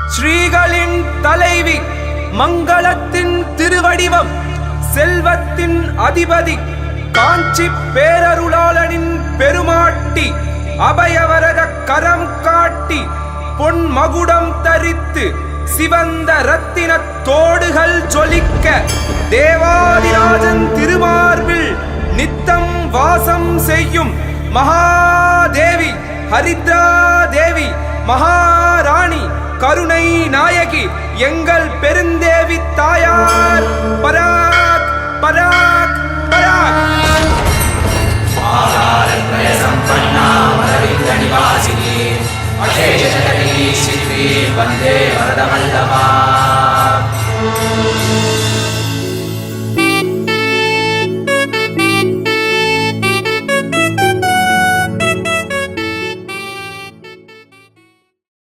ஸ்ரீகளின் தலைவி, மங்களத்தின் திருவடிவம், செல்வத்தின் அதிபதி, காஞ்சி பேரருளாளனின் பெருமாட்டி, அபயவரத கரம் காட்டி பொன் மகுடம் தரித்து சிவந்த ரத்தின தோடுகள் ஜொலிக்க தேவாதிராஜன் திருமார்பில் நித்தம் வாசம் செய்யும் மகாதேவி, ஹரித்ரா தேவி, மகாராணி, கருணை நாயகி, எங்கள் பெருந்தேவி தாயார் பராக் பராக் பராக். वंदे वरदवल्लभा।